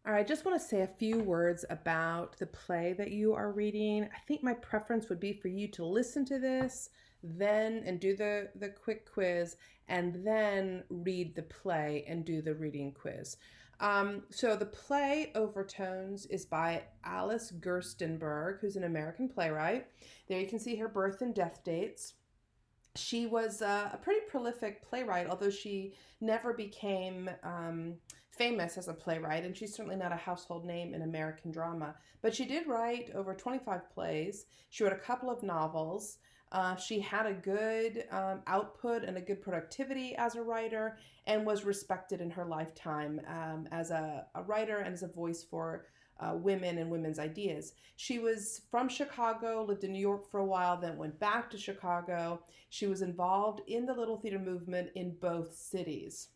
All right, I just want to say a few words about the play that you are reading. I think my preference would be for you to listen to this, then and do the quick quiz, and then read the play and do the reading quiz. So the play Overtones is by Alice Gerstenberg, who's an American playwright. There you can see her birth and death dates. She was a pretty prolific playwright, although she never became famous as a playwright, and she's certainly not a household name in American drama. But she did write over 25 plays. She wrote a couple of novels. She had a good output and a good productivity as a writer, and was respected in her lifetime as a writer and as a voice for women and women's ideas. She was from Chicago, lived in New York for a while, then went back to Chicago. She was involved in the Little Theater movement in both cities.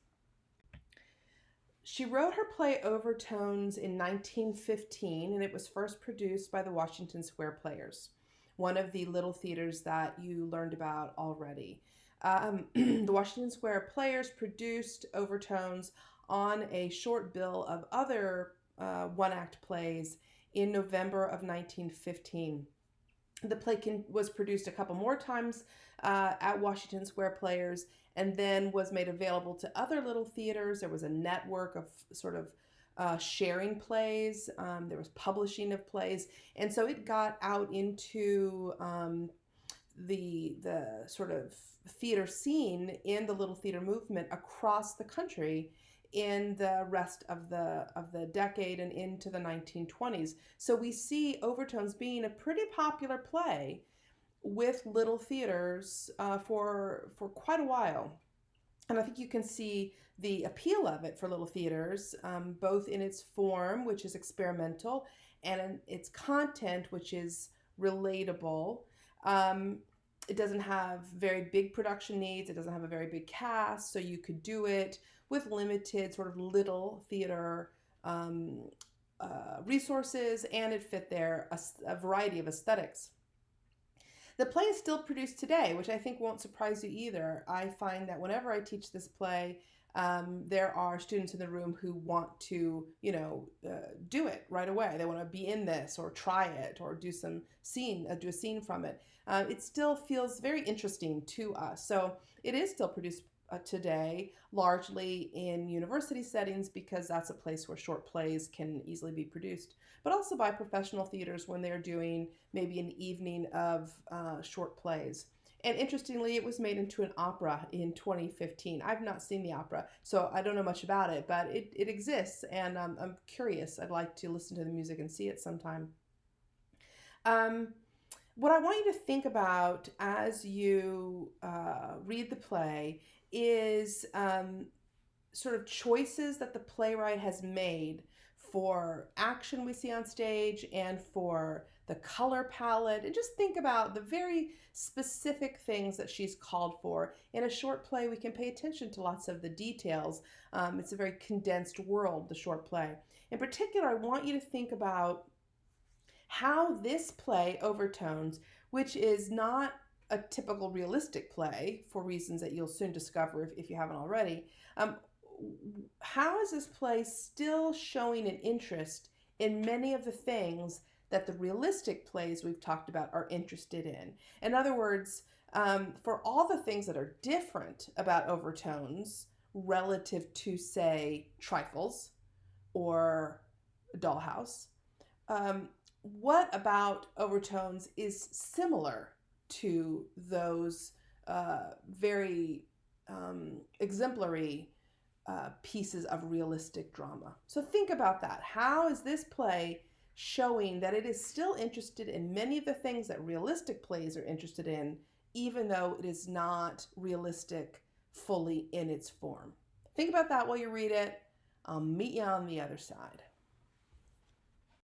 She wrote her play Overtones in 1915, and it was first produced by the Washington Square Players, one of the little theaters that you learned about already. The Washington Square Players produced Overtones on a short bill of other one-act plays in November of 1915. The play was produced a couple more times at Washington Square Players, and then was made available to other little theaters. There was a network of sort of sharing plays. There was publishing of plays, and so it got out into the sort of theater scene in the little theater movement across the country in the rest of the decade and into the 1920s. So we see Overtones being a pretty popular play with little theaters for quite a while. And I think you can see the appeal of it for little theaters, both in its form, which is experimental, and in its content, which is relatable. It doesn't have very big production needs. It doesn't have a very big cast, so you could do it with limited sort of little theater resources, and it fit there a variety of aesthetics. The play is still produced today, which I think won't surprise you either. I find that whenever I teach this play, there are students in the room who want to, do it right away. They want to be in this, or try it, or do a scene from it. It still feels very interesting to us. So it is still produced today, largely in university settings, because that's a place where short plays can easily be produced, but also by professional theaters when they're doing maybe an evening of short plays. And interestingly, it was made into an opera in 2015. I've not seen the opera, so I don't know much about it, but it exists, and I'm curious. I'd like to listen to the music and see it sometime. What I want you to think about as you read the play is sort of choices that the playwright has made for action we see on stage and for the color palette, and just think about the very specific things that she's called for. In a short play, we can pay attention to lots of the details. It's a very condensed world, the short play. In particular, I want you to think about how this play, Overtones, which is not a typical realistic play for reasons that you'll soon discover if you haven't already, how is this play still showing an interest in many of the things that the realistic plays we've talked about are interested in? In other words, for all the things that are different about Overtones relative to, say, Trifles or Dollhouse, what about Overtones is similar to those very exemplary pieces of realistic drama? So think about that. How is this play showing that it is still interested in many of the things that realistic plays are interested in, even though it is not realistic fully in its form? Think about that while you read it. I'll meet you on the other side.